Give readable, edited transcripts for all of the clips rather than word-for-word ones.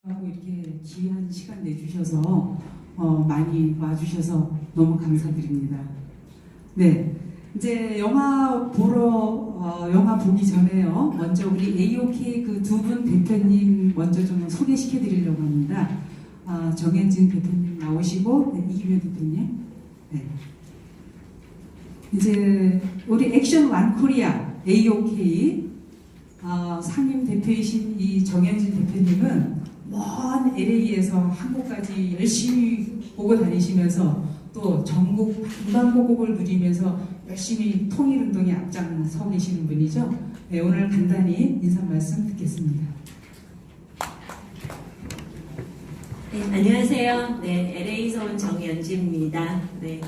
하고 이렇게 귀한 시간 내주셔서 많이 와주셔서 너무 감사드립니다. 네, 이제 영화 영화 보기 전에요. 먼저 우리 AOK 그 두 분 대표님 먼저 좀 소개시켜 드리려고 합니다. 정현진 대표님 나오시고, 네, 이기묘 대표님. 네. 이제 우리 액션 원 코리아 AOK 상임 대표이신 이 정현진 대표님은 먼 LA에서 한국까지 열심히 보고 다니시면서 또 전국 방방곡곡을 누리면서 열심히 통일운동에 앞장서 계시는 분이죠. 네, 오늘 간단히 인사 말씀 듣겠습니다. 네, 안녕하세요. 네, LA에서 온 정연지입니다. 네.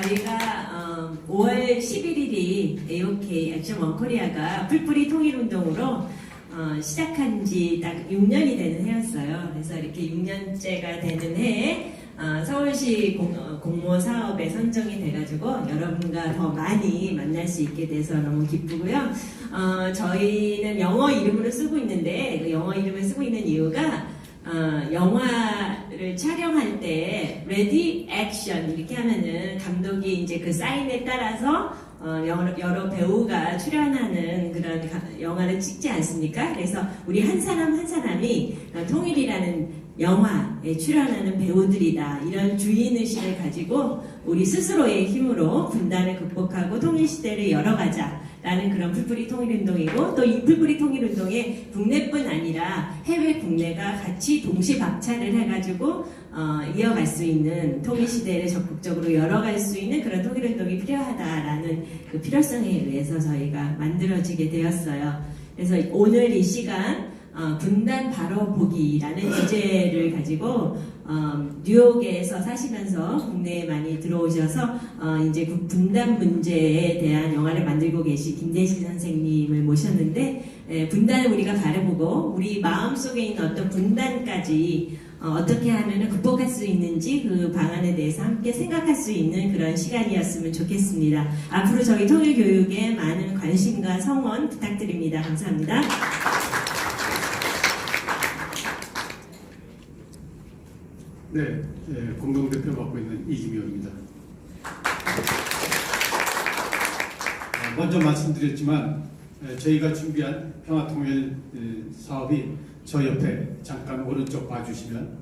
저희가 5월 11일이 AOK 액션 원 코리아가 뿔뿔이 통일운동으로 시작한 지 딱 6년이 되는 해였어요. 그래서 이렇게 6년째가 되는 해에 서울시 공모 사업에 선정이 돼가지고 여러분과 더 많이 만날 수 있게 돼서 너무 기쁘고요. 저희는 영어 이름으로 쓰고 있는데 그 영어 이름을 쓰고 있는 이유가 영화를 촬영할 때 레디 액션 이렇게 하면은 감독이 이제 그 사인에 따라서 여러 배우가 출연하는 그런 영화를 찍지 않습니까? 그래서 우리 한 사람 한 사람이 통일이라는 영화에 출연하는 배우들이다. 이런 주인의식을 가지고 우리 스스로의 힘으로 분단을 극복하고 통일시대를 열어가자. 라는 그런 뿔뿔이 통일운동이고 또 이 뿔뿔이 통일운동에 국내뿐 아니라 해외 국내가 같이 동시박차를 해가지고 이어갈 수 있는 통일시대를 적극적으로 열어갈 수 있는 그런 통일운동이 필요하다라는 그 필요성에 의해서 저희가 만들어지게 되었어요. 그래서 오늘 이 시간 분단 바로 보기라는 주제를 가지고 뉴욕에서 사시면서 국내에 많이 들어오셔서 이제 그 분단 문제에 대한 영화를 만들고 계신 김대신 선생님을 모셨는데 분단을 우리가 바라보고 우리 마음속에 있는 어떤 분단까지 어떻게 하면 극복할 수 있는지 그 방안에 대해서 함께 생각할 수 있는 그런 시간이었으면 좋겠습니다. 앞으로 저희 통일교육에 많은 관심과 성원 부탁드립니다. 감사합니다. 네, 공동대표 맡고 있는 이기묘입니다. 먼저 말씀드렸지만 저희가 준비한 평화통일 사업이 저 옆에 잠깐 오른쪽 봐주시면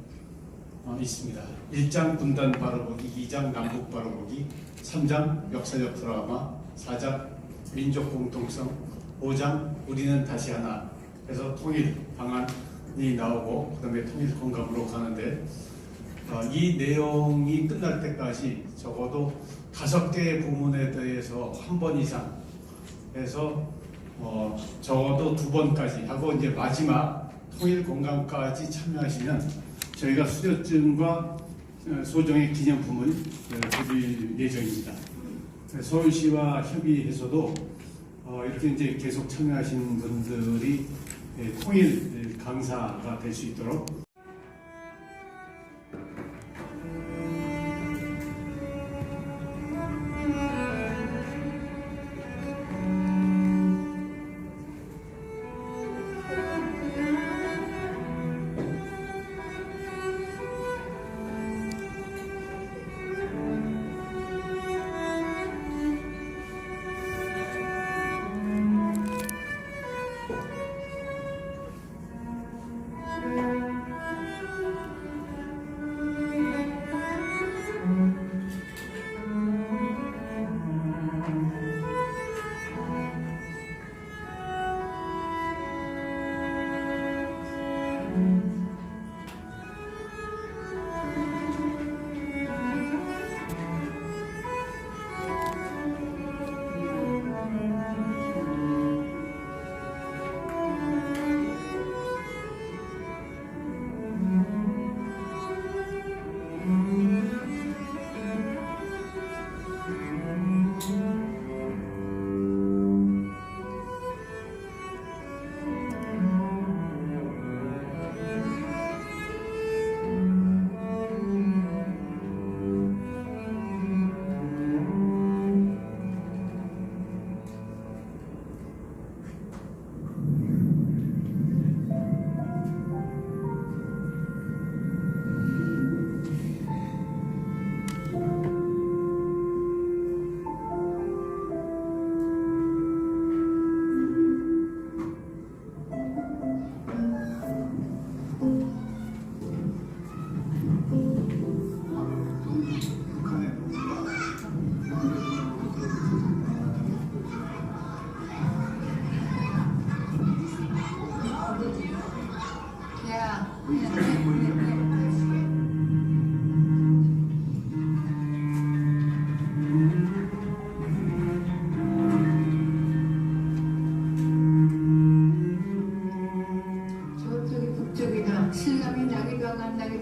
있습니다. 1장 분단 바로보기, 2장 남북 바로보기, 3장 역사적 드라마, 4장 민족 공통성, 5장 우리는 다시 하나. 그래서 통일 방안이 나오고 그 다음에 통일 공감으로 가는데 이 내용이 끝날 때까지 적어도 5개의 부문에 대해서 한 번 이상 해서 적어도 2번까지 하고 이제 마지막 통일 공감까지 참여하시면 저희가 수료증과 소정의 기념품을 드릴 예정입니다. 서울시와 협의해서도 이렇게 이제 계속 참여하신 분들이 통일 강사가 될 수 있도록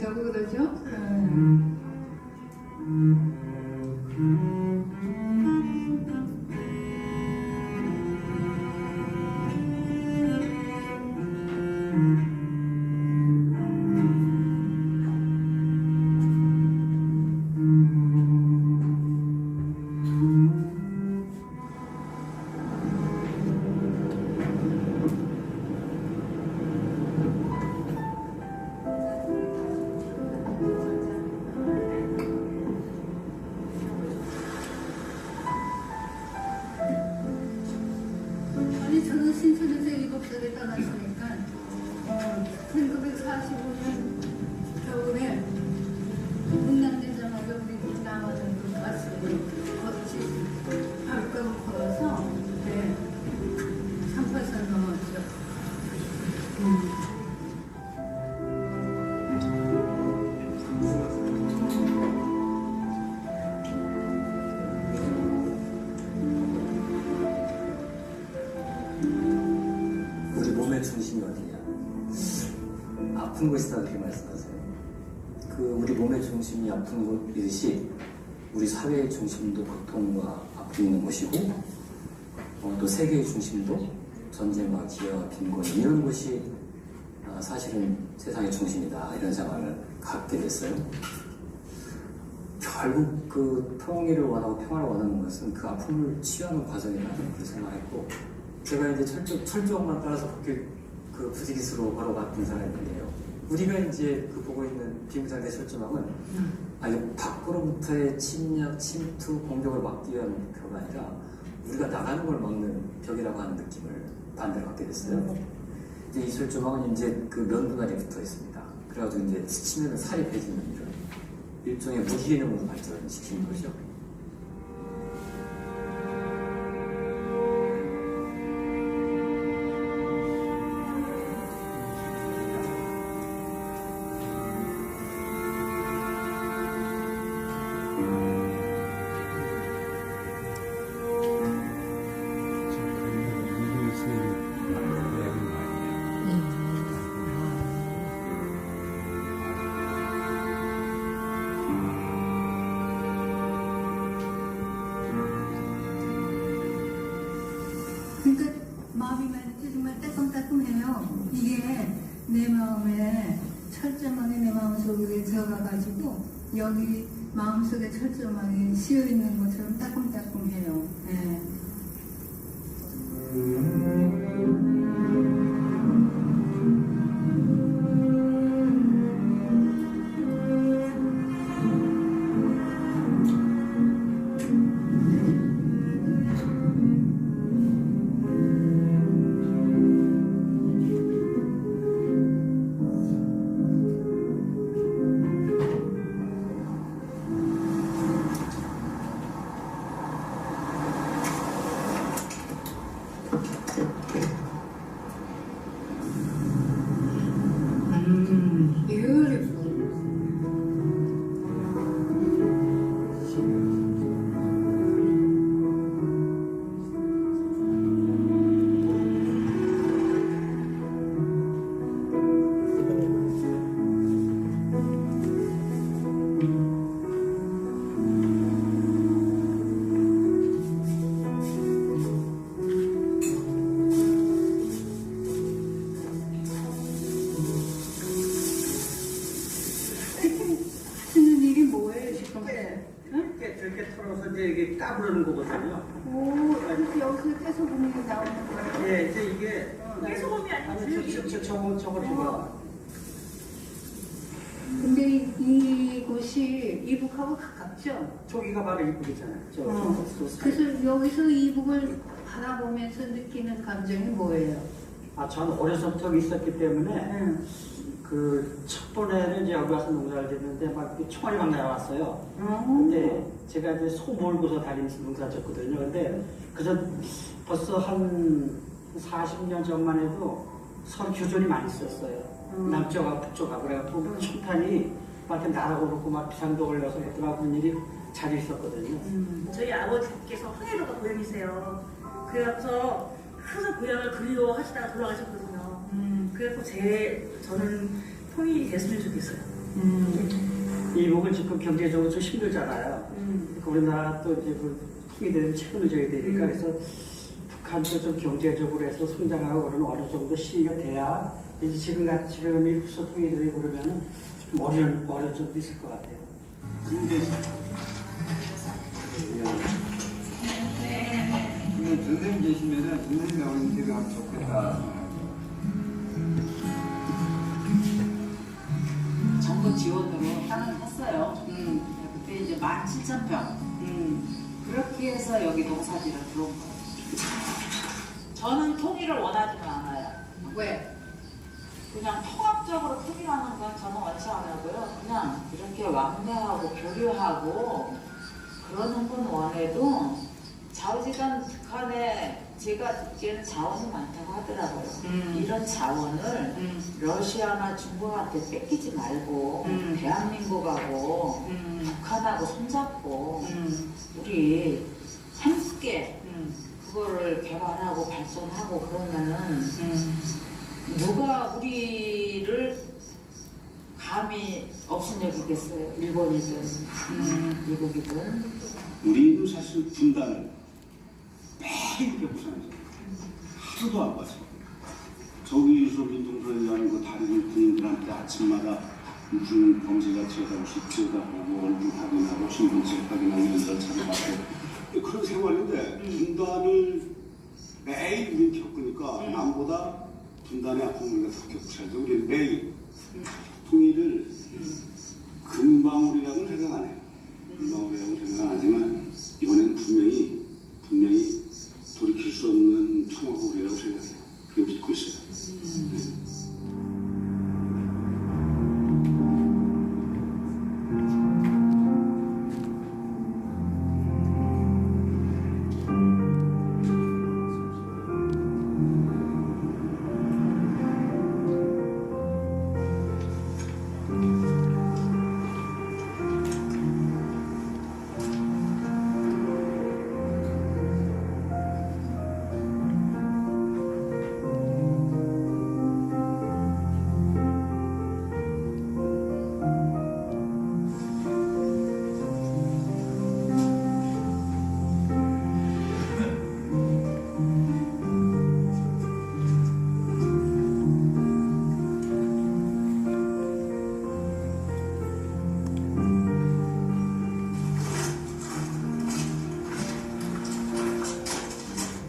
있다고 그러죠? 아니 저는 신촌에서 7살에 떠났으니까 1945년 겨울에 문난대전하고 우리 남한으로 갔어요. 같이 발가락 걸어서 네, 38살 넘었죠. 우리 몸의 중심이 어디냐? 아픈 곳이다 그렇게 말씀하세요. 그 우리 몸의 중심이 아픈 곳이듯이 우리 사회의 중심도 고통과 아픔이 있는 곳이고 또 세계의 중심도 전쟁과 기아와 빈곤 이런 곳이 사실은 세상의 중심이다 이런 생각을 갖게 됐어요. 결국 그 통일을 원하고 평화를 원하는 것은 그 아픔을 치유하는 과정이라는 그런 생각했고 제가 이제 철조망만 따라서 그렇게 그 부지기수로 걸어갔던 사람인데요. 우리가 이제 그 보고 있는 비무장대 철조망은 아니 밖으로부터의 침략, 침투, 공격을 막기 위한 벽이 아니라 우리가 나가는 걸 막는 벽이라고 하는 느낌을 반대로 갖게 됐어요. 이제 이 철조망은 이제 그 면도날이 붙어 있습니다. 그래가지고 이제 스치면 살이 배지는 이런 일종의 무기개념으로 발전시키는 거죠. 그러니까 마음이 정말 따끔따끔해요. 이게 내 마음에 철조망이 내 마음속에 들어가가지고 여기 마음속에 철조망이 씌어있는 것처럼 따끔따끔해요. 네. Beautiful. 하시는 일이 뭐예요 지금? 이렇게 털어서 이제 이게 까부르는 거거든요. 오, 이렇게 여기서 깨소금이 나오는 거예요? 예, 이제 이게 깨소금이 아니지. 저거. 근데 이곳이 이북하고 가깝죠? 저기가 바로 이북이잖아요. 그래서 여기서 이북을 바라보면서 느끼는 감정이 뭐예요? 전 어려서부터 있었기 때문에 응. 그 첫 번에는 이제 여기 와서 농사를 짓는데 막 이렇게 총알이 막 날아왔어요. 어. 근데 제가 이제 소 몰고서 다니면서 농사를 졌거든요. 근데 그래서 벌써 한 40년 전만 해도 서로 교전이 많이 있었어요. 남쪽하고 북쪽하고 그래갖고 총탄이 막 이렇게 날아오르고 막 비상도 걸려서 막 그런 일이 자주 있었거든요. 저희 아버지께서 황해도가 고향이세요. 그래서 항상 고향을 그리워하시다가 돌아가셨거든요. 그래서 저는 통일이 됐으면 좋겠어요. 이북은 지금 경제적으로 좀 힘들잖아요. 그러니까 우리나라가 또 이제 그 통이 되면 책임을 져야 되니까 그래서 북한도 좀 경제적으로 해서 성장하고 그러면 어느 정도 시기가 돼야 이제 지금 이 소통이 되고 그러면은 좀 어려운 점도 있을 것 같아요. 선생님 계시면은 선생님 나오는 데가 하면 좋겠다. 정부 지원으로 땅을 샀어요. 그때 이제 17,000평. 그렇게 해서 여기 농사지를 들어온 거예요. 저는 통일을 원하지는 않아요. 왜? 그냥 통합적으로 통일하는 건 저는 원치 않고요. 그냥 이렇게 왕래하고 교류하고 그러는 건 원해도 좌우지간 북한에 제가 듣기에는 자원이 많다고 하더라고요. 이런 자원을 러시아나 중국한테 뺏기지 말고 대한민국하고 북한하고 손잡고 우리 함께 그거를 개발하고 발전하고 그러면은 누가 우리를 감히 없애겠어요. 일본이든 미국이든. 우리도 사실 분단을 매일 겪잖아요. 하루도 안 봤어요. 저기서 민둥들에 의한 거 다리를 군인들한테 아침마다 무슨 범죄가 튀어나오시 튀어나오고 얼굴 확인하고 신분증 확인하고 연설차를 받고 그런 생활인데 분단을 매일 우리 겪으니까 남보다 분단의 아픔을 우리가 더 겪고 살죠. 우리는 매일 통일을 금방 우리라고는 생각 안 해요. 금방 우리라고는 생각 안 하지만 이번에는 분명히 돌이킬 수 없는 평화국이라고 생각해요. 그렇게 믿고 있어요.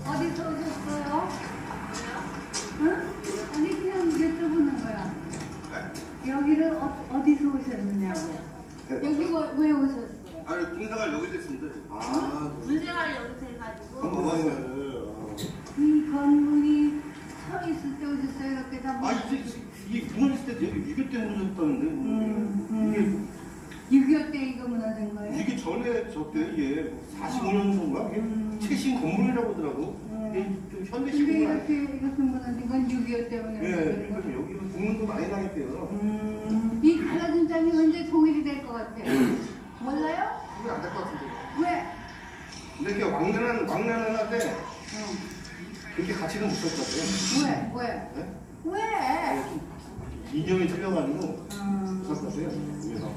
어디서 오셨어요? 응? 아니 그냥 여쭤보는 거야. 여기를 어디서 오셨느냐고. 여기 왜 오셨어요? 아니 군생활 여기 됐습니다. 군생활 여기서 해가지고 이 건물이 서 있을 때 오셨어요? 이렇게 다. 이게 무너졌을 때 여기 6.25 때 무너졌다는데 6.25 때 이거 무너진 거예요? 이게 전에 저때 이게 45년도인가 이게 최신 건물이라고 하더라고. 이게 좀 현대식 근데 건물 아니에요? 이렇게 무너진 건 6.25 때문에 예, 무너진 그래서 거예요? 여기는 공문도 많이 나겠대요. 이 갈라진 땅이 언제 통일이 될 것 같아요? 몰라요? 그게 안 될 것 같은데. 왜? 근데 이렇게 왕래는 때 그렇게 가치는 못 할 것 같아요. 왜? 네? 왜? 이념이 틀려가지고 못 할 것 같아요. 그래서.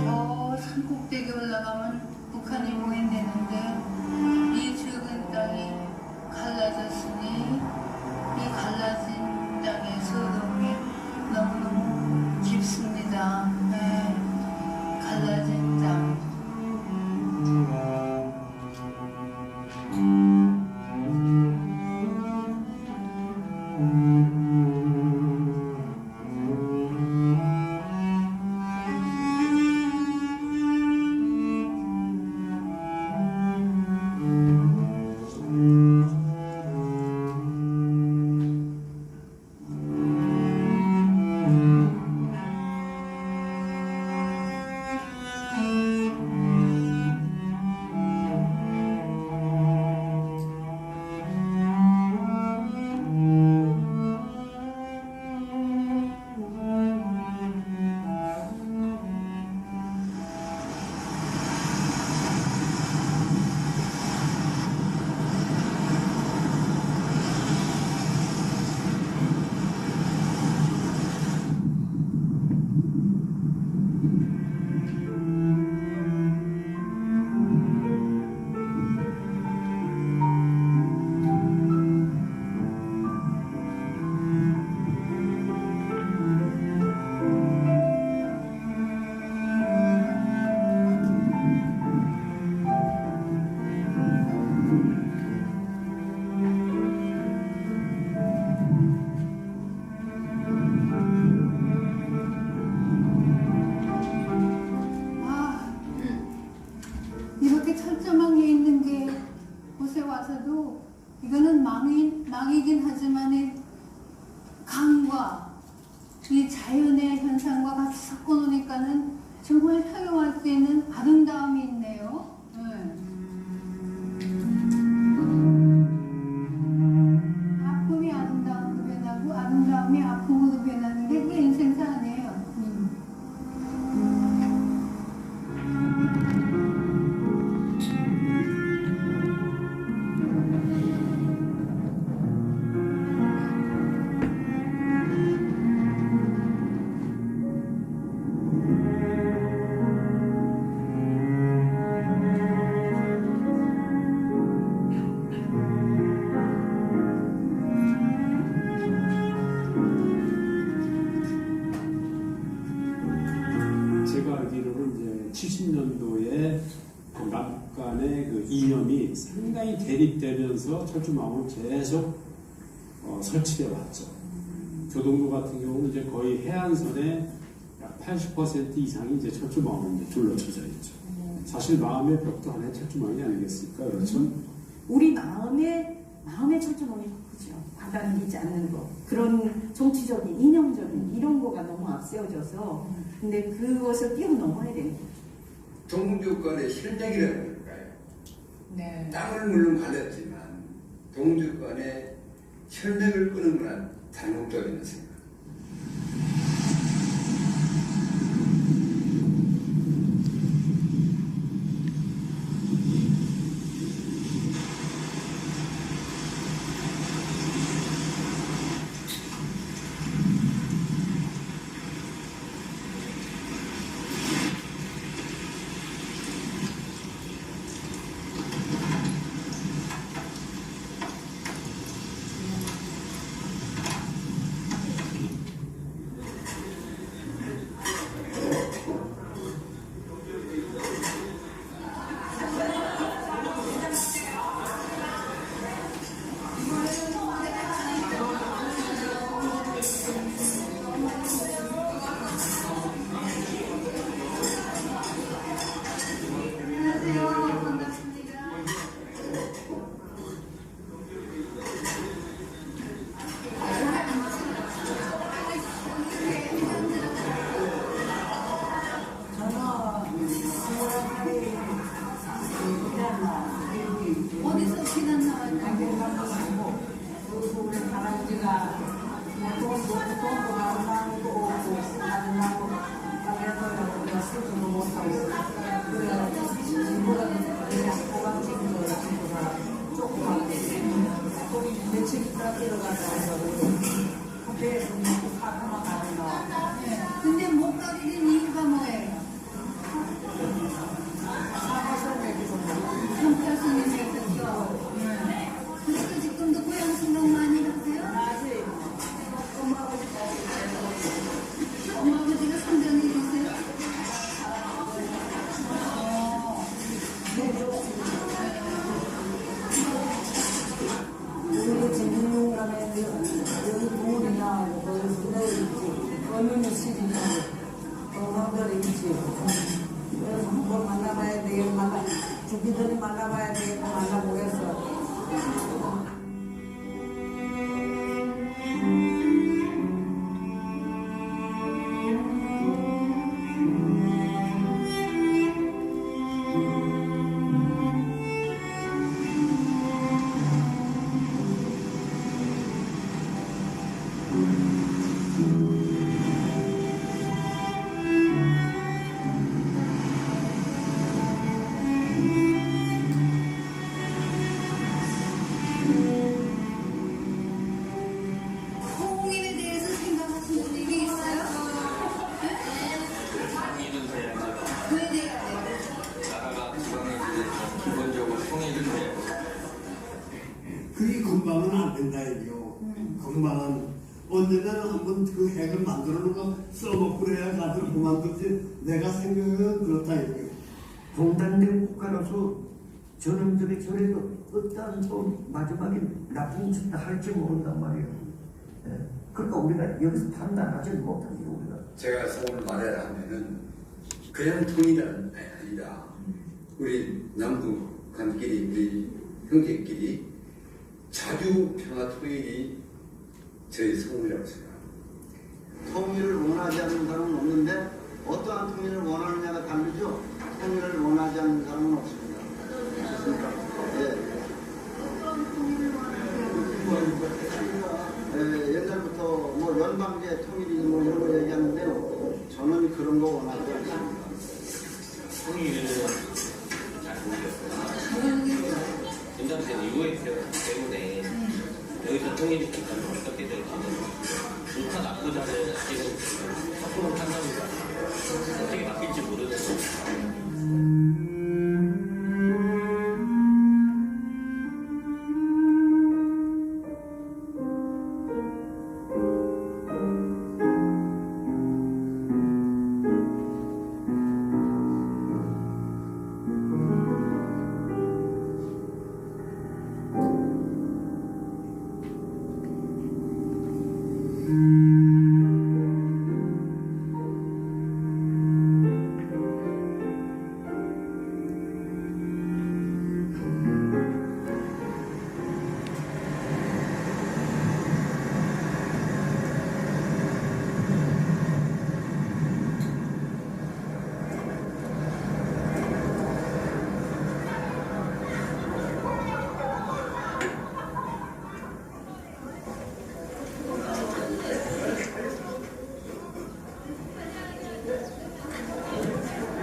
저 산꼭대기 올라가면 북한이 보인다는데 이 죽은 땅이 갈라졌으니 이 갈라진 땅의 소동이 너무너무 깊습니다. 네, 갈라진 땅. 이렇게 철조망에 있는 게 곳에 와서도 이거는 망이긴 하지만 강과 이 자연의 현상과 같이 섞어 놓으니까는 정말 향유할 수 있는 아름다움이 있네요. 아픔이 아름다움으로 변하고 아름다움이 아픔으로 변하는 게 그게 인생사 아니에요. 제가 알기로는 이제 70년도에 그 남 간의 그 이념이 상당히 대립되면서 철조망을 계속 설치해 왔죠. 교동도 같은 경우는 이제 거의 해안선의 약 80% 이상이 이제 철조망으로 이제 둘러쳐져 있죠. 사실 마음의 벽도 하나의 철조망이 아니겠습니까? 그렇죠? 우리 마음의 철조망이 크죠. 받아들이지 않는 거. 그런 정치적인, 이념적인 이런 거가 너무 앞세워져서 근데 그것을 뛰어넘어야 됩니다. 동주권의 실력이라고 할까요? 네. 땅을 물론 가졌지만 동주권의 혈맥을 끄는 건 잘못되는 생각. 어디서 피난 나왔나요? 우리 할아버지가 돈도 많고 없고 그래서 우리가 쓰지도 못하고 그래 친구는 그냥 고강직으로 친구가 조그맣게 거기 며칠 있다 들어가서 그래서 사고만 가는 거. 근데 못 가게 된 이유가 뭐예요? 성철 스님께서 그래서 지금도 고향 생각 많이 하세요? 엄마 아버지가 선전해 주세요? 우리 진흥 가면 여기 동물이나 거기 순대 있지 거미는 시리지 동물들 있지 그래서 한번 만나봐야 되겠고 죽기 전에 만나봐야 되겠고 만나보겠어. 호응인에 대해서 생각하시는 일이 있어요? 왜 돼야 돼요? 나라가 기본적으로 통일을 해야 그게 금방은 안 된다 이거. 금방은 언젠가는 한번 그 핵을 만들어 놓고 써먹고 그래야 다들 그만두지. 내가 생각은 그렇다 이거. 공단된 국가로서 저놈들이 저래도 어떠한 또 마지막에 나쁜 짓도 할지 모른단 말이에요. 그러니까 우리가 여기서 판단하지 못하죠 우리가. 제가 오늘 말해야 하면은 그냥 통일은 아니라 우리 남북한끼리 우리 형제끼리 자주 평화 통일이 저희 소원이라고 생각합니다. 통일을 원하지 않는 사람은 없는데 어떠한 통일을 원하느냐가 다르죠. 통일을 원하지 않는 사람은 없습니다. 그렇습니까? 예. 옛날부터 뭐 연방제 통일이 뭐 이런 거 얘기하는데요. 저는 그런 거 원하지 않습니다. 통일은 잘 모르겠어요. 분단된 이후에 때문에 여기서 통일이 기타는 어떻게 될지는 좋다 나쁘다는 지금 섣부른 판단이라 어떻게 바뀔지 모르는 거죠.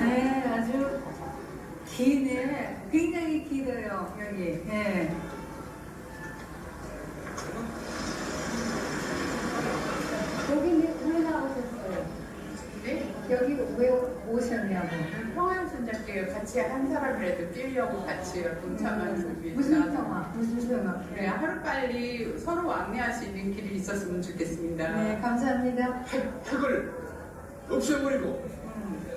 네, 아주 기네. 굉장히 길어요, 여기. 네. 여기 왜 나오셨어요? 네? 여기 왜 오셨냐고. 평안순례길 같이 한 사람이라도 뛰려고 같이 동참하는 위해서. 무슨 평화? 무슨 평화? 그래, 하루빨리 서로 왕래할 수 있는 길이 있었으면 좋겠습니다. 네, 감사합니다. 핵을 없애버리고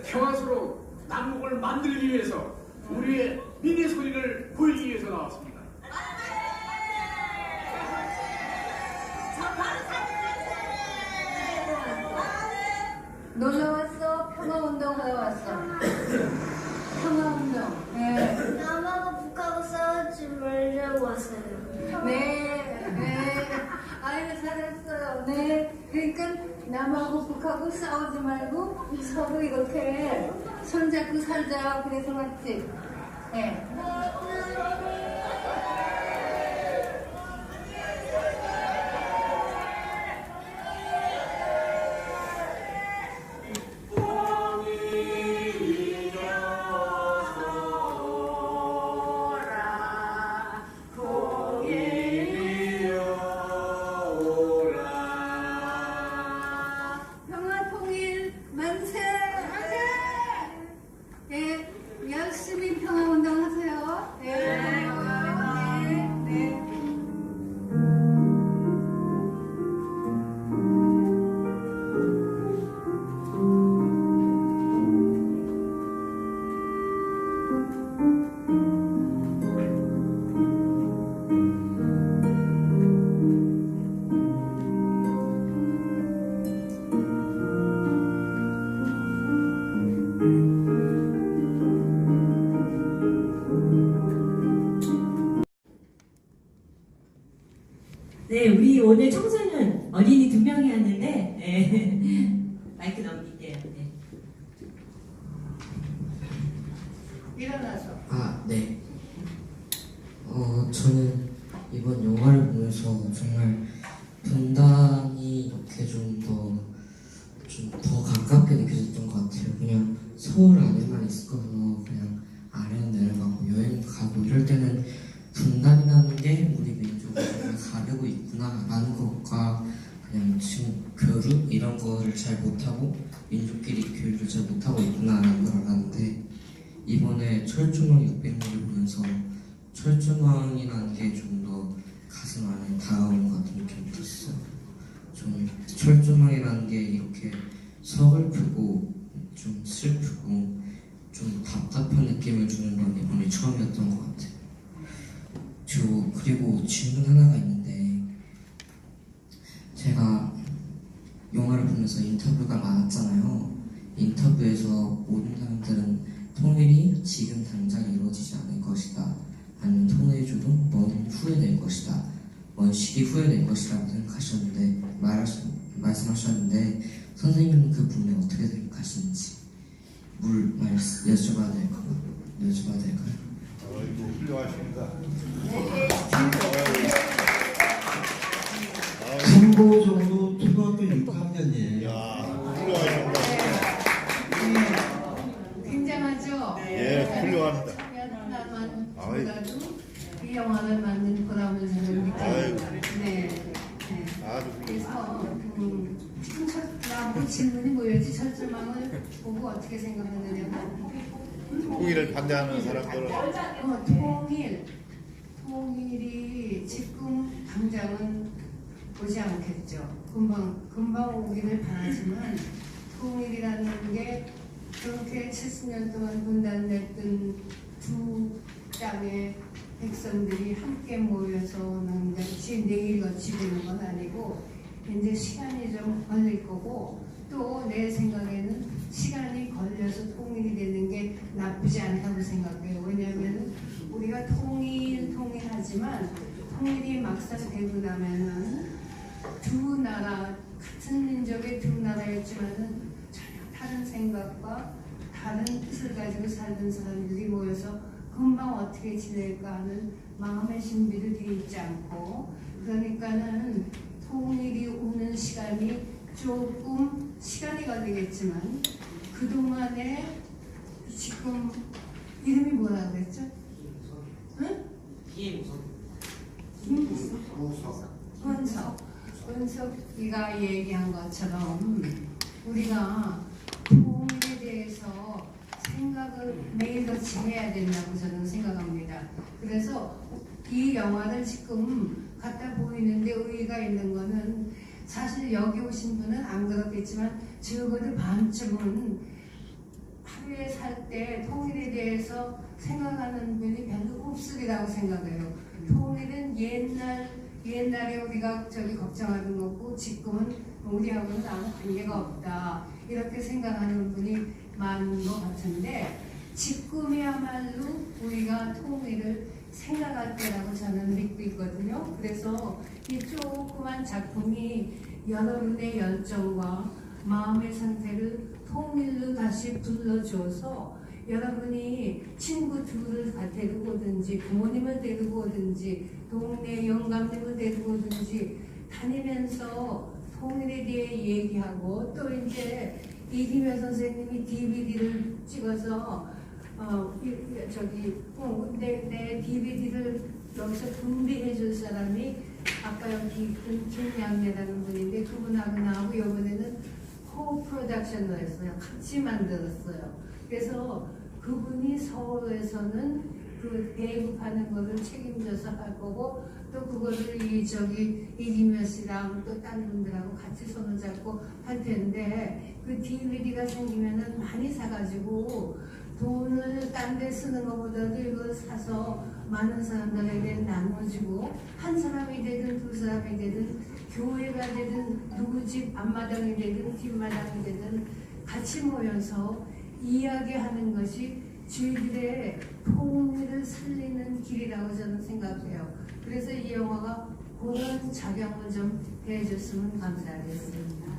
평화스러운 남북을 만들기 위해서 우리의 민의 소리를 보이기 위해서 나왔습니다. 놀러 왔어? 평화운동 하러 왔어? 평화운동. 네. 남하고 북하고 싸우지 말려고 왔어요. 네, 네. 아이고, 잘했어요. 네. 그러니까 남하고 북하고 싸우지 말고 서로 이렇게 손잡고 살자. 그래서 왔지. 네. 평화 통일 만세! 만세! 네, 열심히 평화 운동하세요. 네, 네, 네. 네, 우리 오늘 청소년 어린이 2명이 왔는데 네. 마이크 넘길게요. 네. 일어나서. 네. 저는 이번 영화를 보면서 정말 분단이 이렇게 좀 더 가깝게 느껴졌던 것 같아요. 그냥 서울 안에만 있어서 그냥 아래로 내려가고 여행 가고 이럴 때는 분단이라는 게 우리 민족을 정말 가르고 있구나라는 것과 그냥 지금 교류 이런 거를 잘 못하고 민족끼리 교류를 잘 못하고 있구나라는 걸 알았는데 이번에 철조망 600리를 보면서 철조망이라는 게 좀 더 가슴 안에 다가오는 것 같은 느낌이 들었어요. 좀 철조망이라는 게 이렇게 서글프고 좀 슬프고 좀 답답한 느낌을 주는 건 이번에 처음이었던 것 같아요. 그리고 질문 하나가 있는데 제가 영화를 보면서 인터뷰가 많았잖아요. 인터뷰에서 모든 사람들은 통일이 지금 당장 이루어지지 않을 것이다. 아니면 통일의 조도 먼 후에 될 것이다. 먼 시기 후에 될 것이라고 생각하셨는데 말씀하셨는데 선생님은 그 부분에 어떻게 생각하시는지 여쭤봐야 될까요? 아이고 훌륭하십니다. 참고 정도 초등학교 6학년이에요. 굉장하죠? 예, 훌륭합니다. 하나만 보다도 이 영화를 만든 보람을 저는 느낍니다. 네. 그래서 나뭐 질문이 뭐였지? 철조망을 보고 어떻게 생각하느냐고. 통일을 반대하는 사람들은 통일이 지금 당장은 오지 않겠죠. 금방 오기를 바라지만 통일이라는 게 그렇게 70년 동안 분단됐던 두 땅의 백성들이 함께 모여서는 같이 내일같이 되는 건 아니고 이제 시간이 좀 걸릴 거고 또 내 생각에는 시간이 걸려서 통일이 되는 게 나쁘지 않다고 생각해요. 왜냐하면 우리가 통일하지만 통일이 막상 되고 나면은 두 나라 같은 민족의 두 나라였지만은 전혀 다른 생각과 다른 뜻을 가지고 살던 사람들이 모여서 금방 어떻게 지낼까 하는 마음의 준비를 있지 않고 그러니까는 통일이 오는 시간이 조금 시간이 걸리겠지만 그동안에 지금 이름이 뭐라 그랬죠? 응? 은석이가 얘기한 것처럼 우리가 통일에 대해서 생각을 매일같이 해야 된다고 저는 생각합니다. 그래서 이 영화를 지금 갖다 보이는데 의의가 있는 거는 사실 여기 오신 분은 안 그렇겠지만 적어도 반쯤은 하루에 살 때 통일에 대해서 생각하는 분이 별로 없으리라고 생각해요. 통일은 옛날에 우리가 걱정하는 거고 지금은 우리하고는 아무 관계가 없다 이렇게 생각하는 분이 많은 것 같은데 지금이야말로 우리가 통일을 생각할 때라고 저는 믿고 있거든요. 그래서 이 조그만 작품이 여러분의 열정과 마음의 상태를 통일로 다시 불러줘서 여러분이 친구 둘을 데리고 오든지 부모님을 데리고 오든지 동네 영감님을 데리고 오든지 다니면서 통일에 대해 얘기하고 또 이제 이기묘 선생님이 DVD를 찍어서 내 DVD를 여기서 분비해 줄 사람이 아까 여기 김양래라는 분인데 그분하고 나하고 이번에는 코-프로덕션을 했어요. 같이 만들었어요. 그래서 그분이 서울에서는 그 배급하는 거를 책임져서 할 거고 또 그거를 이기묘 씨랑 또 다른 분들하고 같이 손을 잡고 할 텐데 그 DVD가 생기면은 많이 사가지고 돈을 딴 데 쓰는 것보다도 이걸 사서 많은 사람들에게 나눠주고 한 사람이 되든 두 사람이 되든 교회가 되든 누구 집 앞마당이 되든 뒷마당이 되든 같이 모여서 이야기하는 것이 저희들의 통일을 살리는 길이라고 저는 생각해요. 그래서 이 영화가 그런 작용을 좀 해줬으면 감사하겠습니다.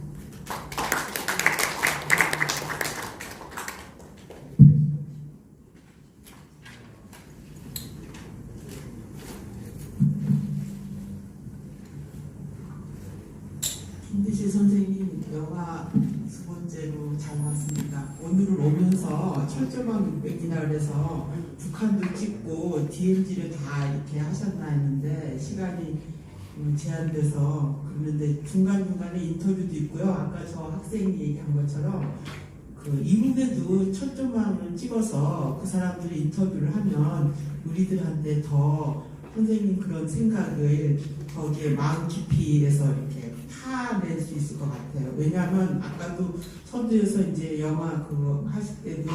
김대실 선생님 영화 두 번째로 잘 봤습니다. 오늘은 오면서 철조망 600이나 그래서 북한도 찍고 DMZ를 다 이렇게 하셨나 했는데 시간이 제한돼서 그런데 중간중간에 인터뷰도 있고요. 아까 저 학생이 얘기한 것처럼 그 이분들도 철조망을 찍어서 그 사람들이 인터뷰를 하면 우리들한테 더 선생님 그런 생각을 거기에 마음 깊이에서 이렇게 타낼 수 있을 것 같아요. 왜냐하면 아까도 선두에서 이제 영화 그거 하실 때도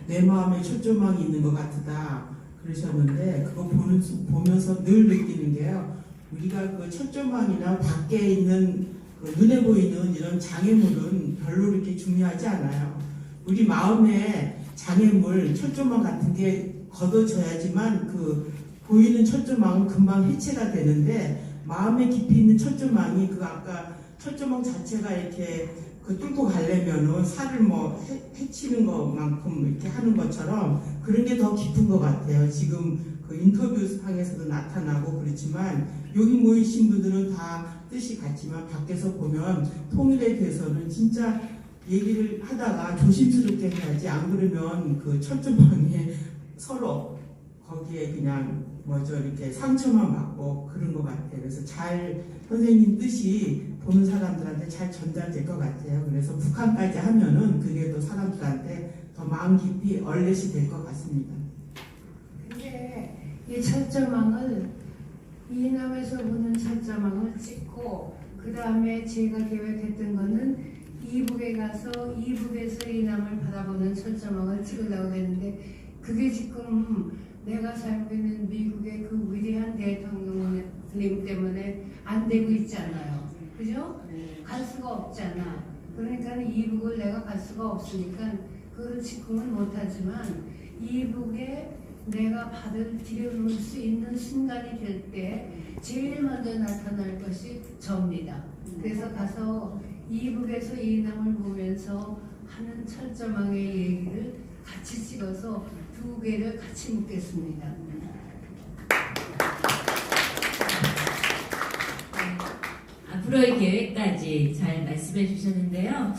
내 마음에 철조망이 있는 것 같다 그러셨는데 그거 보면서 늘 느끼는 게요. 우리가 그 철조망이나 밖에 있는 그 눈에 보이는 이런 장애물은 별로 이렇게 중요하지 않아요. 우리 마음에 장애물, 철조망 같은 게 걷어져야지만 그 보이는 철조망은 금방 해체가 되는데 마음에 깊이 있는 철조망이 그 아까 철조망 자체가 이렇게 그 뚫고 가려면은 살을 뭐 해치는 것만큼 이렇게 하는 것처럼 그런 게 더 깊은 것 같아요. 지금 그 인터뷰 상에서도 나타나고 그렇지만 여기 모이신 분들은 다 뜻이 같지만 밖에서 보면 통일에 대해서는 진짜 얘기를 하다가 조심스럽게 해야지 안 그러면 그 철조망에 서로 거기에 그냥 뭐죠 이렇게 상처만 받고 그런 것 같아요. 그래서 잘 선생님 뜻이 보는 사람들한테 잘 전달될 것 같아요. 그래서 북한까지 하면은 그게 또 사람들한테 더 마음 깊이 얼렛이 될 것 같습니다. 근데 이 철조망을 이남에서 보는 철조망을 찍고 그 다음에 제가 계획했던 거는 이북에 가서 이북에서 이남을 바라보는 철조망을 찍으려고 했는데 그게 지금 내가 살고 있는 미국의 그 위대한 대통령님 때문에 안 되고 있잖아요. 그죠? 갈 수가 없잖아. 그러니까 이북을 내가 갈 수가 없으니까 그걸 지금은 못하지만 이북에 내가 발을 들여놓을 수 있는 순간이 될 때 제일 먼저 나타날 것이 접니다. 그래서 가서 이북에서 이남을 보면서 하는 철조망의 얘기를 같이 찍어서 두 개를 같이 묻겠습니다. 앞으로의 계획까지 잘 말씀해 주셨는데요.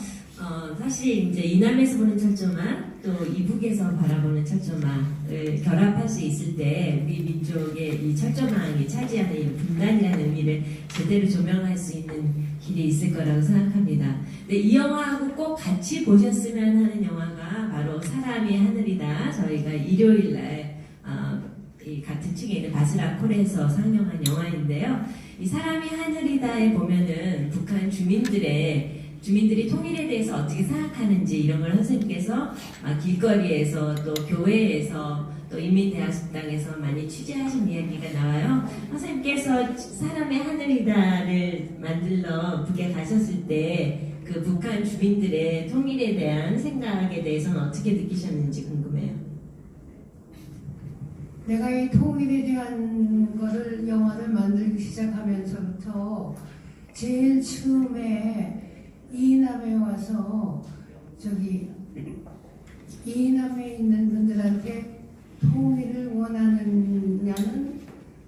사실 이제 이남에서 보는 철조망 또 이북에서 바라보는 철조망을 결합할 수 있을 때 우리 민족의 이 철조망이 차지하는 이 분단이라는 의미를 제대로 조명할 수 있는 길이 있을 거라고 생각합니다. 근데 이 영화하고 꼭 같이 보셨으면 하는 영화가 바로 사람이 하늘이다. 저희가 일요일날 이 같은 층에 있는 바스라콜에서 상영한 영화인데요. 이 사람이 하늘이다에 보면은 북한 주민들이 통일에 대해서 어떻게 생각하는지 이런 걸 선생님께서 길거리에서 또 교회에서 또 인민대학식당에서 많이 취재하신 이야기가 나와요. 선생님께서 사람의 하늘이다를 만들러 북에 가셨을 때 그 북한 주민들의 통일에 대한 생각에 대해서는 어떻게 느끼셨는지 궁금해요. 내가 이 통일에 대한 거를 영화를 만들기 시작하면서부터 제일 처음에 이남에 와서 이남에 있는 분들한테 통일을 원하느냐는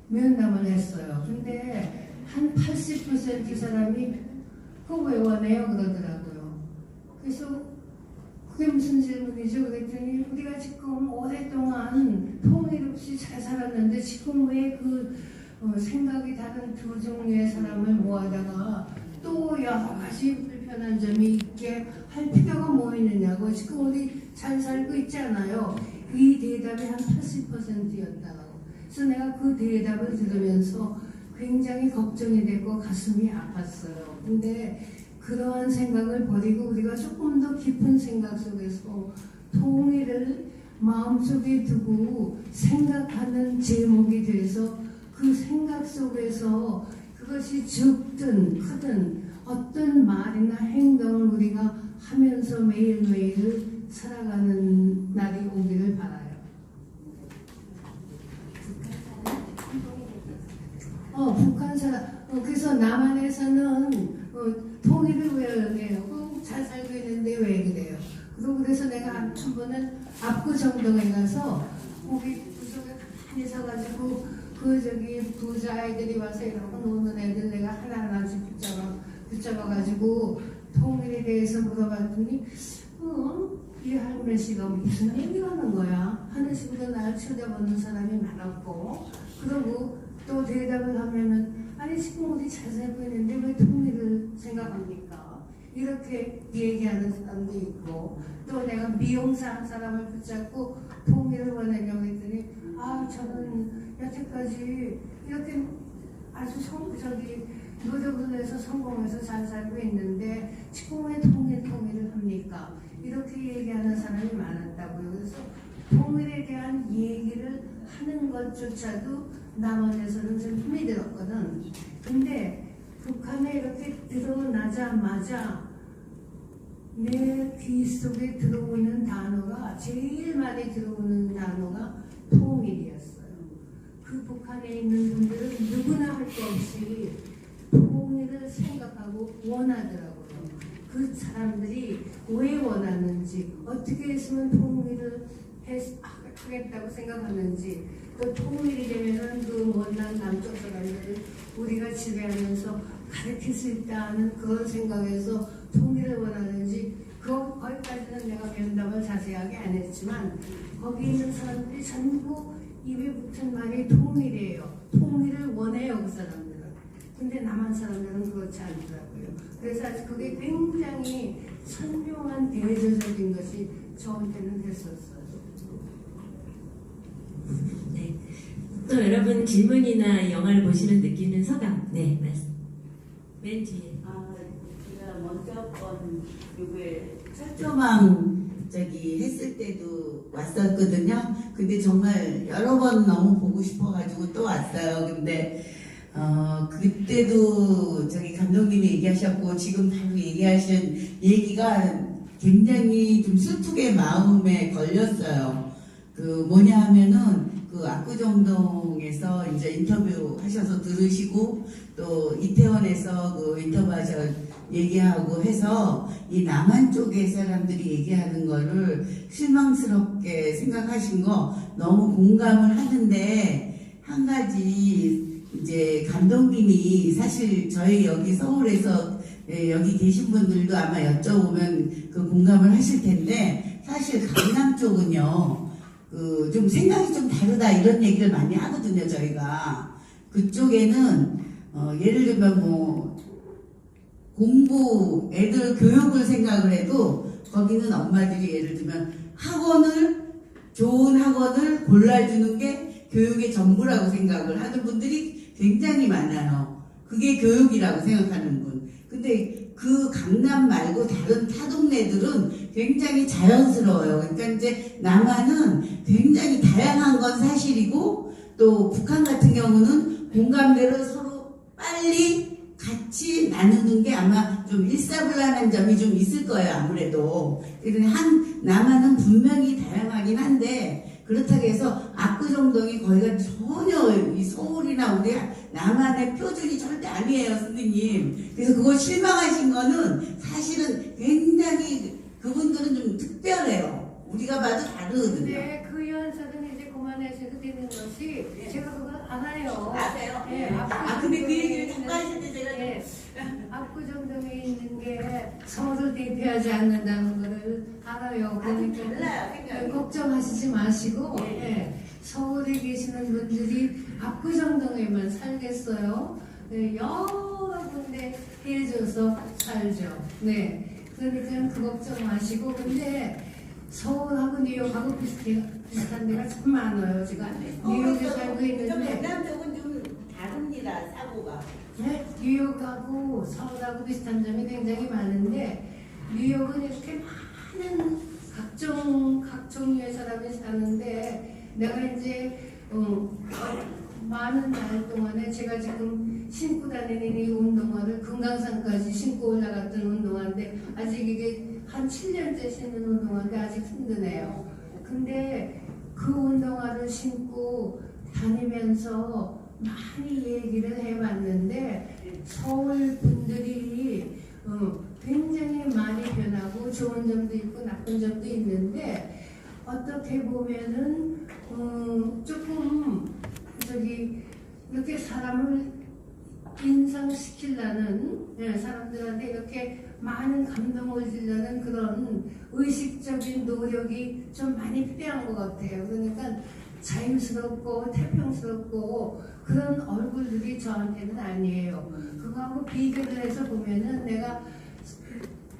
면담을 했어요. 근데 한 80% 사람이 그거 왜 원해요? 그러더라고요. 그래서 그게 무슨 질문이죠? 그랬더니 우리가 지금 오랫동안 통일 없이 잘 살았는데 지금 왜 그 생각이 다른 두 종류의 사람을 모아다가 또 여러 가지 불편한 점이 있게 할 필요가 뭐 있느냐고. 지금 우리 잘 살고 있잖아요. 이 대답이 한 80%였다고. 그래서 내가 그 대답을 들으면서 굉장히 걱정이 되고 가슴이 아팠어요. 근데 그러한 생각을 버리고 우리가 조금 더 깊은 생각 속에서 통일을 마음속에 두고 생각하는 제목이 돼서 그 생각 속에서 그것이 적든 크든 어떤 말이나 행동을 우리가 하면서 매일매일 살아가는 날이 오기를 바라요. 북한 사람, 그래서 남한에서는 통일을 왜 해요? 잘 살고 있는데 왜 그래요? 그래서 내가 한 번은 압구정동에 가서 거기 구석에 가만히 서가지고 부자 아이들이 와서 이러고 노는 애들 내가 하나하나씩 붙잡아가지고 통일에 대해서 물어봤더니 이 할머니 씨가 무슨 얘기를 하는 거야? 하는 식으로 나를 쳐다보는 사람이 많았고 그러고 또 대답을 하면은 아니 지금 우리 잘 살고 있는데 왜 통일을 생각합니까? 이렇게 얘기하는 사람도 있고 또 내가 미용사 한 사람을 붙잡고 통일을 원하냐고 했더니 저는 여태까지 이렇게 아주 노력을 해서 성공해서 잘 살고 있는데 지금 왜 통일을 합니까? 이렇게 얘기하는 사람이 많았다고요. 그래서 통일에 대한 얘기를 하는 것조차도 남한에서는 좀 힘이 들었거든. 근데 북한에 이렇게 들어나자마자 내 귀 속에 들어오는 단어가 제일 많이 들어오는 단어가 통일이었어요. 그 북한에 있는 분들은 누구나 할 것 없이 통일을 생각하고 원하더라고요. 그 사람들이 왜 원하는지, 어떻게 했으면 통일을 하겠다고 생각하는지, 또 통일이 되면은 그 못난 남쪽 사람들을 우리가 지배하면서 가르칠 수 있다는 그런 생각에서 통일을 원하는지, 거기까지는 내가 면담을 자세하게 안 했지만 거기 있는 사람들이 전부 입에 붙은 말이 통일이에요. 통일을 원해요, 그 사람들은. 근데 남한 사람들은 그렇지 않더라고요. 그래서 그게 굉장히 선명한 대조적인 것이 저한테는 됐었어요. 네. 또 여러분 질문이나 영화를 보시면 느끼는 소감. 네, 말씀. 맨 뒤에. 제가 먼저 번 요게 철조망 했을 때도 왔었거든요. 근데 정말 여러 번 너무 보고 싶어가지고 또 왔어요. 근데 그때도 저기 감독님이 얘기하셨고 지금 바로 얘기하신 얘기가 굉장히 좀 슬프게 마음에 걸렸어요. 그 뭐냐 하면은 그 압구정동에서 이제 인터뷰 하셔서 들으시고 또 이태원에서 그 인터뷰하셔 얘기하고 해서 이 남한 쪽의 사람들이 얘기하는 거를 실망스럽게 생각하신 거 너무 공감을 하는데 한 가지 이제 감독님이 사실 저희 여기 서울에서 여기 계신 분들도 아마 여쭤보면 그 공감을 하실 텐데 사실 강남 쪽은요 그 좀 생각이 좀 다르다 이런 얘기를 많이 하거든요. 저희가 그쪽에는 예를 들면 뭐 공부 애들 교육을 생각을 해도 거기는 엄마들이 예를 들면 좋은 학원을 골라주는 게 교육의 전부라고 생각을 하는 분들이 굉장히 많아요. 그게 교육이라고 생각하는 분. 근데 그 강남 말고 다른 타 동네들은 굉장히 자연스러워요. 그러니까 이제 남한은 굉장히 다양한 건 사실이고 또 북한 같은 경우는 공감대를 서로 빨리 같이 나누는 게 아마 좀 일사불란한 점이 좀 있을 거예요. 아무래도. 남한은 분명히 다양하긴 한데 그렇다고 해서 압구정동이 거기가 전혀 이 서울이나 우리 남한의 표준이 절대 아니에요, 선생님. 그래서 그걸 실망하신 거는 사실은 굉장히 그분들은 좀 특별해요. 우리가 봐도 다르거든요. 네, 그 연설은 이제 그만하셔도 되는 것이 제가 그걸 알아요. 아세요? 네. 근데 그 얘기를 듣고 하실 때 제가 압구정동에 있는 게 서울을 대표하지 않는다는 거를 알아요. 그러니까 걱정하시지 마시고 서울에 계시는 분들이 압구정동에만 살겠어요. 여러 군데 해줘서 살죠. 네, 그러니까 그 걱정 마시고 근데 서울하고 뉴욕하고 비슷한 데가 참 많아요. 제가 뉴욕에 살고 있는데 강남 쪽은 좀 다릅니다. 사고가. 네, 뉴욕하고 서울하고 비슷한 점이 굉장히 많은데 뉴욕은 이렇게 많은 각 종류의 사람이 사는데 내가 이제 많은 날 동안에 제가 지금 신고 다니는 이 운동화를 금강산까지 신고 올라갔던 운동화인데 아직 이게 한 7년째 신는 운동화인데 아직 힘드네요. 근데 그 운동화를 신고 다니면서 많이 얘기를 해봤는데 서울 분들이 굉장히 많이 변하고 좋은 점도 있고 나쁜 점도 있는데 어떻게 보면은 조금 이렇게 사람을 인상시키려는 사람들한테 이렇게 많은 감동을 주려는 그런 의식적인 노력이 좀 많이 필요한 것 같아요. 그러니까 자유스럽고 태평스럽고 그런 얼굴들이 저한테는 아니에요. 그거하고 비교를 해서 보면은 내가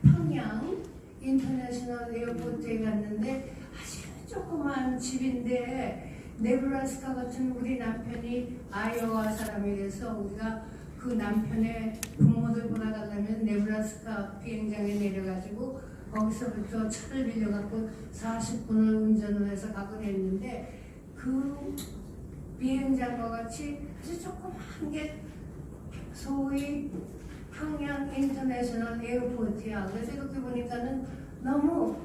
평양 인터내셔널 에어포트에 갔는데 아주 조그만 집인데 네브라스카 같은 우리 남편이 아이오와 사람이라서 우리가 그 남편의 부모들 보러 가려면 네브라스카 비행장에 내려가지고 거기서부터 차를 빌려갖고 40분을 운전을 해서 가곤 했는데 그 비행장과 같이 아주 조그만 게 소위 평양 인터내셔널 에어포트야. 그래서 이렇게 보니까는 너무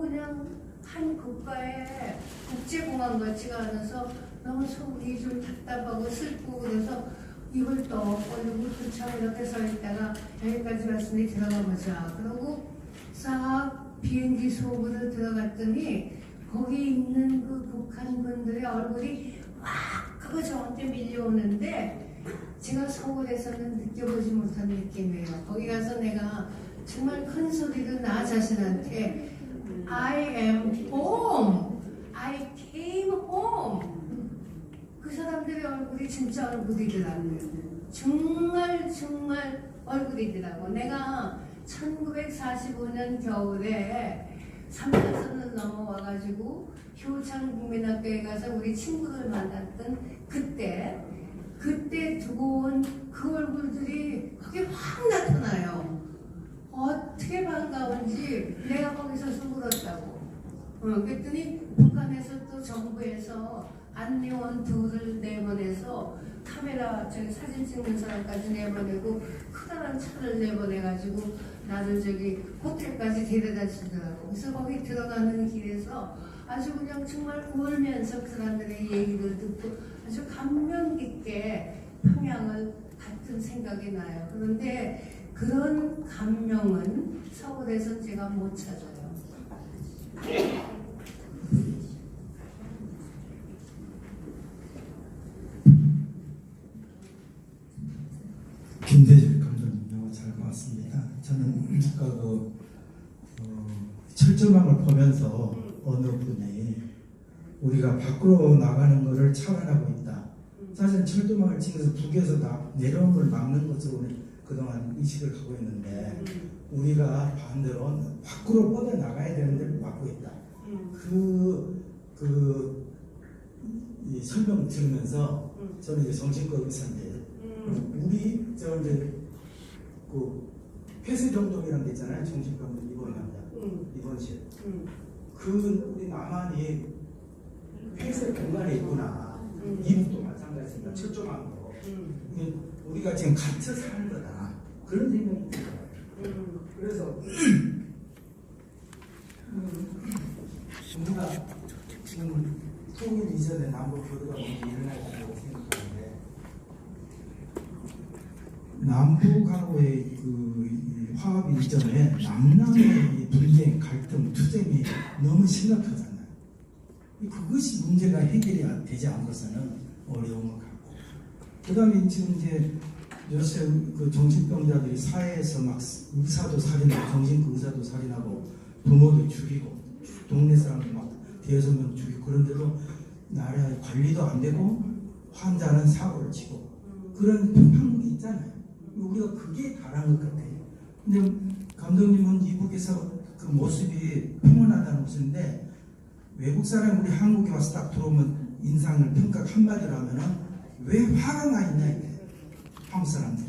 그냥 한 국가의 국제공항 같지가 않아서 너무 속이 좀 답답하고 슬프고 그래서 이걸 또 올리고 도착 이렇게 서 있다가 여기까지 왔으니 들어가 보자. 그러고 싹 비행기 속으로 들어갔더니 거기 있는 그 북한 분들의 얼굴이 막 그거 저한테 밀려오는데 제가 서울에서는 느껴보지 못한 느낌이에요. 거기 가서 내가 정말 큰 소리로 나 자신한테 I am home. I came home. 그 사람들의 얼굴이 진짜 얼굴이더라고요. 정말 얼굴이더라고. 내가 1945년 겨울에 삼사선을 넘어와가지고 효창 국민학교에 가서 우리 친구들 만났던 그때 두고 온 그 얼굴들이 거기 확 나타나요. 어떻게 반가운지 내가 거기서 숨을었다고. 그랬더니 북한에서 또 정부에서 안내원 둘을 내보내서 카메라 저기 사진 찍는 사람까지 내보내고 크다란 차를 내보내가지고 나를 저기 호텔까지 데려다 주더라고. 그래서 거기 들어가는 길에서 아주 그냥 정말 울면서 그 사람들의 얘기를 듣고 아주 감명 깊게 평양을 같은 생각이 나요. 그런데 그런 감명은 서울에서 제가 못 찾아요. 김대중 감독님 영화 잘 봤습니다. 저는 아까 철조망을 보면서 어느 분이 우리가 밖으로 나가는 것을 차단하고 있다. 사실 철조망을 치면서 북에서 내려온 걸 막는 것으로 그동안 인식을 하고 있는데 우리가 반대로 밖으로 뻗어 나가야 되는 데를 막고 있다. 이 설명을 들으면서 저는 이제 정신과 의사인데 우리 이제 폐쇄정동이라는 데 있잖아요. 정신병원 입원합니다. 입원실. 우리 남한이 폐쇄 공간에 있구나. 이북도 마찬가지입니다. 철조망으로. 우리가 지금 갇혀 사는 거다. 그런 생각이 들어요. 그래서 우리가 지금 통일 이전에 남북 교류가 먼저 일어날 거라고 생각하는데 남북하고의 그 화합 이전에 남남의 분쟁, 갈등, 투쟁이 너무 심각하잖아요. 그것이 문제가 해결이 되지 않고서는 어려움을 갖고 그 다음에 지금 이제 요새 그 정신병자들이 사회에서 막 의사도 살인하고 정신과 의사도 살인하고 부모도 죽이고 동네 사람들 막 대여섯 명 죽이고 그런데도 나라의 관리도 안 되고 환자는 사고를 치고 그런 한국이 있잖아요. 우리가 그게 다른 것 같아요. 근데 감독님은 이북에서 그 모습이 평온하다는 것인데 외국 사람 우리 한국에 와서 딱 들어오면 인상을 평가 한마디로 하면은 왜 화가 나 있냐 이게 한국 사람들이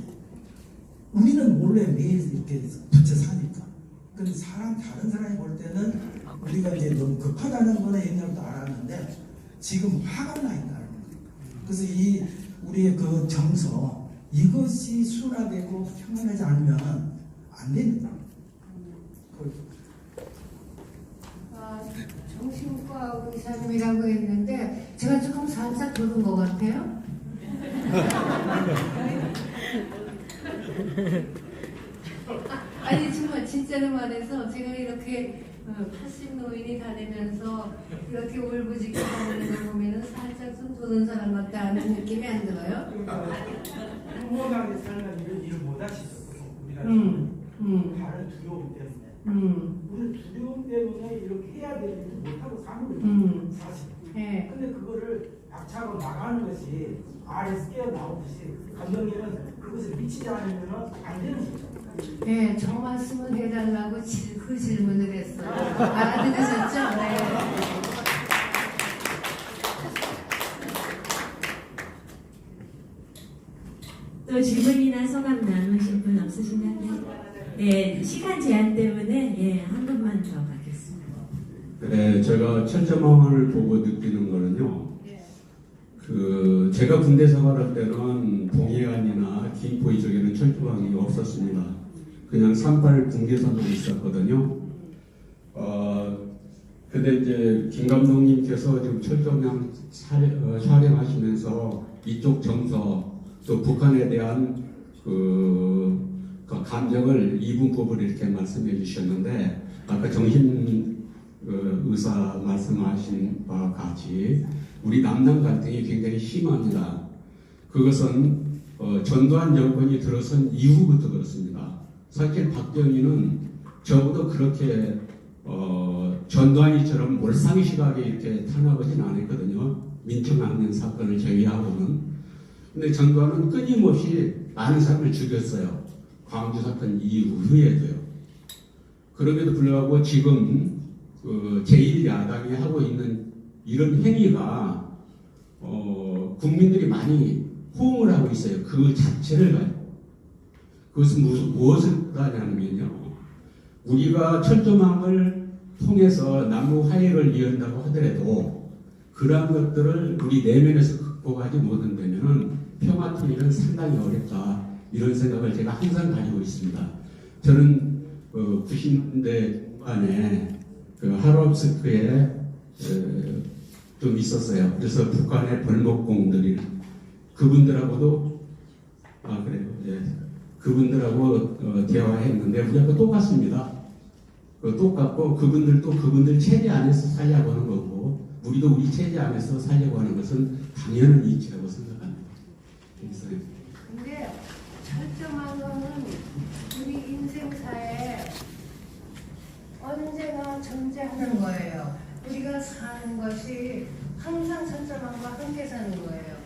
우리는 몰래 매일 이렇게 붙여 사니까 근데 다른 사람이 볼 때는 우리가 이제 너무 급하다는 거는 옛날부터 알았는데 지금 화가 나 있다는 거예요. 그래서 이 우리의 그 정서 이것이 순화되고 평안하지 않으면 안 됩니다. 정신과 의사님이라고 했는데 제가 조금 살짝 들은 것 같아요. 아니 정말 진짜로 말해서 제가 이렇게 80 노인이 다니면서 이렇게 울부짖게 다니는 걸 보면은 살짝 좀 도는 사람 같다 하는 느낌이 안 들어요? 평온하게 살면 이런 일을 못 하시죠. 우리가 다른 두려움 때문에. 우리는 두려움 때문에 이렇게 해야 될 일을 못하고 사는 거예요. 사실. 네. 근데 그거를 박차고 나가는 것이 아래에서 깨어나오듯이 감독님은 그것을 미치지 않으면 안 되는 거죠. 네, 저 말씀을 해달라고 그 질문을 했어요. 알아들으셨죠? 네. 또 질문이나 소감 나누실 분 없으신가요? 네, 시간 제한 때문에 한 분만 더 받겠습니다. 네, 제가 철조망을 보고 느끼는 거는요. 그 제가 군대 생활할 때는 동해안이나 김포 이쪽에는 철조망이 없었습니다. 그냥 산발 군계선만 있었거든요. 근데 이제 김 감독님께서 지금 철조망 촬영하시면서 이쪽 정서 또 북한에 대한 그 감정을 이분법을 이렇게 말씀해 주셨는데 아까 정신 의사 말씀하신 바와 같이 우리 남남 갈등이 굉장히 심합니다. 그것은 전두환 정권이 들어선 이후부터 그렇습니다. 사실 박정희는 저보다 그렇게 전두환이처럼 몰상이 시각에 이렇게 탄압하진 않았거든요. 민청항면 사건을 제외하고는. 근데 전두환은 끊임없이 많은 사람을 죽였어요. 광주 사건 이후에도요. 그럼에도 불구하고 지금 제1야당이 하고 있는 이런 행위가 국민들이 많이 호응을 하고 있어요. 그 자체를 가지고. 그것은 무엇을 하냐면요. 우리가 철조망을 통해서 남북 화해를 이룬다고 하더라도 그러한 것들을 우리 내면에서 극복하지 못한다면 평화 통일은 상당히 어렵다. 이런 생각을 제가 항상 가지고 있습니다. 저는 90년대 안에 하롭스크에 좀 있었어요. 그래서 북한의 벌목공들이 그분들하고도 그래요. 예. 그분들하고 대화했는데 우리하고 똑같습니다. 똑같고 그분들도 그분들 체제 안에서 살려고 하는 거고 우리도 우리 체제 안에서 살려고 하는 것은 당연한 이치라고 생각합니다. 근데 철저한 거는 우리 인생사에 언제나 존재하는 거예요. 우리가 사는 것이 항상 철저함과 함께 사는 거예요.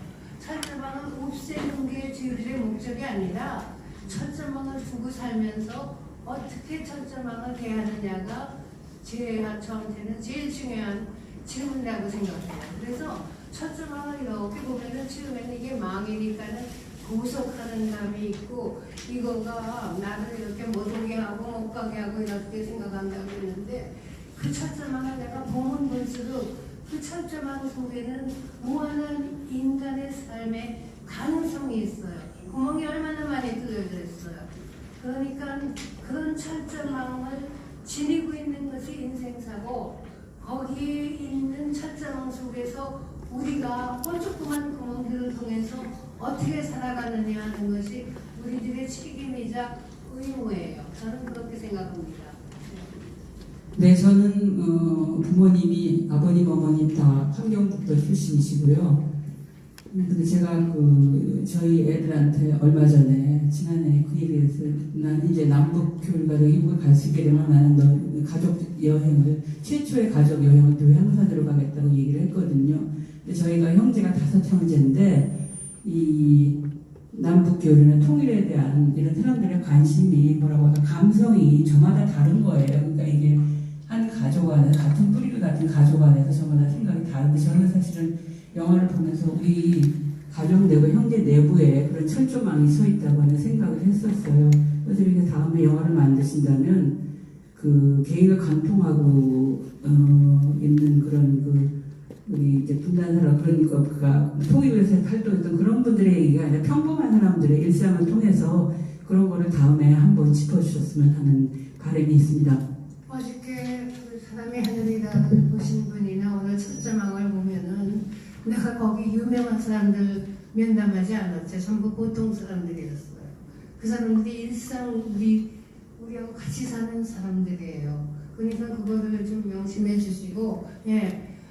철저함은 없애는 게 지우리의 목적이 아니라 철저함을 두고 살면서 어떻게 철저함을 대하느냐가 저한테는 제일 중요한 질문이라고 생각해요. 그래서 철저함을 이렇게 보면은 처음에는 이게 망이니까는 보석하는 감이 있고 이거가 나를 이렇게 못 오게 하고 못 가게 하고 이렇게 생각한다고 했는데 그 철저함을 내가 보면 볼수록 그 철저함 속에는 무한한 인간의 삶의 가능성이 있어요. 구멍이 얼마나 많이 뚫려져 있어요. 그러니까 그런 철저함을 지니고 있는 것이 인생사고 거기에 있는 철저함 속에서 우리가 뾰족한 구멍들을 통해서 어떻게 살아가느냐 하는 것이 우리들의 책임이자 의무예요. 저는 그렇게 생각합니다. 네, 저는 부모님이 아버님, 어머님 다 환경북도 출신이시고요. 근데 제가 저희 애들한테 얼마 전에 지난해 그 얘기에서 나는 이제 남북 교류가 미국에 갈 수 있게 되면 나는 너 가족 여행을 최초의 가족 여행을 교회 항산으로 가겠다고 얘기를 했거든요. 근데 저희가 형제가 5형제인데 이 남북 교류는 통일에 대한 이런 사람들의 관심이 뭐라고 할까 감성이 저마다 다른 거예요. 그러니까 이게 한 가족 안에 같은 뿌리를 같은 가족 안에서 저마다 생각이 다른데 저는 사실은 영화를 보면서 우리 가족 내부 형제 내부에 그런 철조망이 서 있다고 하는 생각을 했었어요. 그래서 이렇게 다음에 영화를 만드신다면 그 개인을 관통하고 있는 그런 우리 이제 분단사람 그러니까 그가 통일에서 활동했던 그런 분들의 얘기가 아니라 평범한 사람들의 일상을 통해서 그런 거를 다음에 한번 짚어주셨으면 하는 바람이 있습니다. 어저께 그 사람이 하늘이라를 보신 분이나 오늘 철저망을 보면은 내가 거기 유명한 사람들 면담하지 않았지. 전부 보통 사람들이었어요. 그 사람들이 일상 우리하고 같이 사는 사람들이에요. 그러니까 그거를 좀 명심해 주시고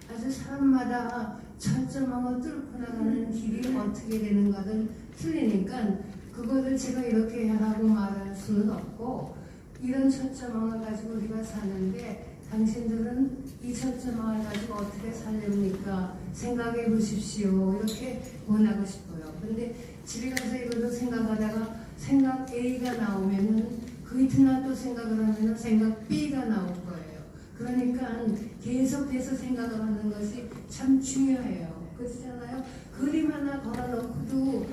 아주 사람마다 철저망을 뚫고 나가는 길이 어떻게 되는가를 틀리니까 그거를 제가 이렇게 하라고 말할 수는 없고 이런 철저망을 가지고 우리가 사는데 당신들은 이 철저망을 가지고 어떻게 살렵니까? 생각해 보십시오. 이렇게 원하고 싶어요. 그런데 집에 가서 이거를 생각하다가 생각 A가 나오면은 그 이튿날 또 생각을 하면은 생각 B가 나올 거예요. 그러니까 계속해서 생각을 하는 것이 참 중요해요. 그렇잖아요. 그림 하나 걸어놓고도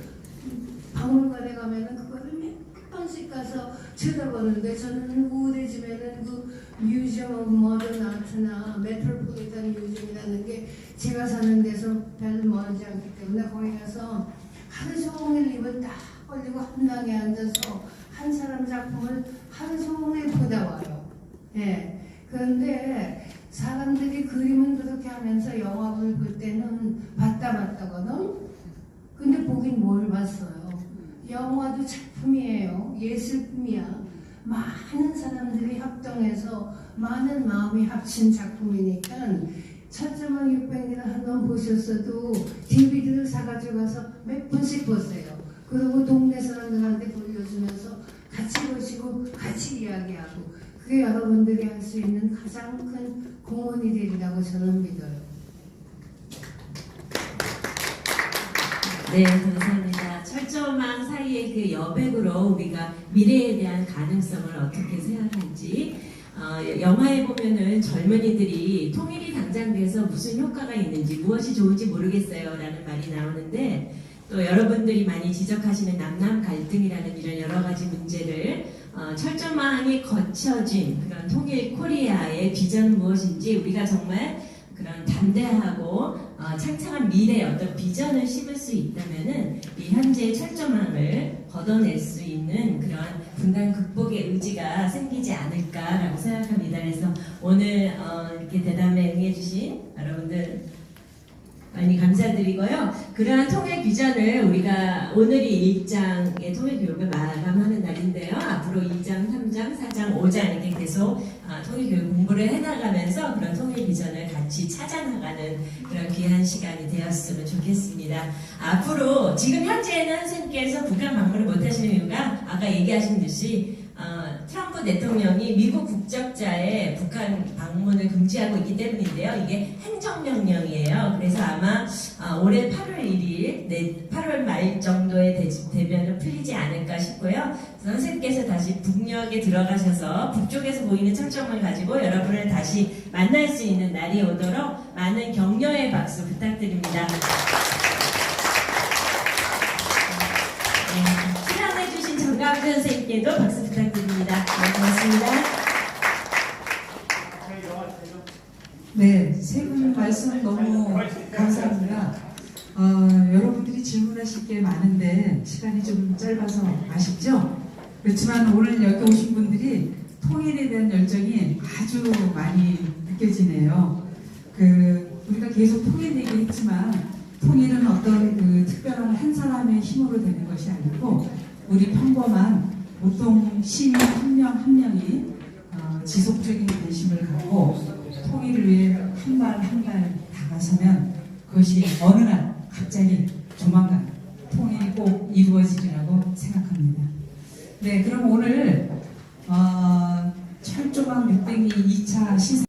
박물관에 가면은 그거를 몇 번 번씩 가서 쳐다보는데 저는 우울해지면은 그 뮤지엄 오브 모던 아트나 메트로폴리탄 뮤지엄이라는 게 제가 사는 데서 별로 멀지 않기 때문에 거기 가서 하루 종일 입을 딱 벌리고 한 방에 앉아서 한 사람 작품을 하루 종일 보다 와요. 예. 그런데 사람들이 그림은 그렇게 하면서 영화를 볼 때는 봤다 봤다거든. 근데 보긴 뭘 봤어요. 영화도 작품이에요. 예술품이야. 많은 사람들이 합동해서 많은 마음이 합친 작품이니까 철조망 600리를 한번 보셨어도 DVD를 사가지고 가서 몇 번씩 보세요. 그리고 동네 사람들한테 돌려주면서 같이 보시고 같이 이야기하고 그게 여러분들이 할 수 있는 가장 큰 공헌이 되리라고 저는 믿어요. 네, 감사합니다. 철조망 사이의 그 여백으로 우리가 미래에 대한 가능성을 어떻게 생각할지 영화에 보면은 젊은이들이 통일이 당장 돼서 무슨 효과가 있는지 무엇이 좋은지 모르겠어요 라는 말이 나오는데 또 여러분들이 많이 지적하시는 남남 갈등이라는 이런 여러 가지 문제를 철조망이 거쳐진 그런 통일 코리아의 비전은 무엇인지 우리가 정말 그런 담대하고 창창한 미래의 어떤 비전을 심을 수 있다면은 이 현재의 철조망을 걷어낼 수 있는 그런 분단 극복의 의지가 생기지 않을까라고 생각합니다. 그래서 오늘 이렇게 대담에 응해주신 여러분들 많이 감사드리고요. 그러한 통일 비전을 우리가 오늘이 1장의 통일 교육을 마감하는 날인데요. 앞으로 2장, 3장, 4장, 5장 이렇게 계속 통일 교육 공부를 해나가면서 그런 통일 비전을 같이 찾아나가는 그런 귀한 시간이 되었으면 좋겠습니다. 앞으로 지금 현재는 선생님께서 북한 방문을 못하시는 이유가 아까 얘기하신 듯이 트럼프 대통령이 미국 국적자의 북한 방문을 금지하고 있기 때문인데요. 이게 행정명령이에요. 그래서 아마 올해 8월 1일, 8월 말 정도에 되면 풀리지 않을까 싶고요. 선생님께서 다시 북녘에 들어가셔서 북쪽에서 보이는 철조망을 가지고 여러분을 다시 만날 수 있는 날이 오도록 많은 격려의 박수 부탁드립니다. 출연해주신 정강준 선생님께도 박수 부탁드립니다. 네, 고맙습니다. 네, 세 분 말씀 너무 감사합니다. 여러분들이 질문하실 게 많은데 시간이 좀 짧아서 아쉽죠? 그렇지만 오늘 여기 오신 분들이 통일에 대한 열정이 아주 많이 느껴지네요. 우리가 계속 통일 얘기했지만 통일은 어떤 특별한 한 사람의 힘으로 되는 것이 아니고 우리 평범한 보통 시민 한 명 한 명이 지속적인 관심을 갖고 통일을 위해 한 발 한 발 다가서면 그것이 어느 날 갑자기 조만간 통일이 꼭 이루어지리라고 생각합니다. 네, 그럼 오늘 철조망 600리 2차 시상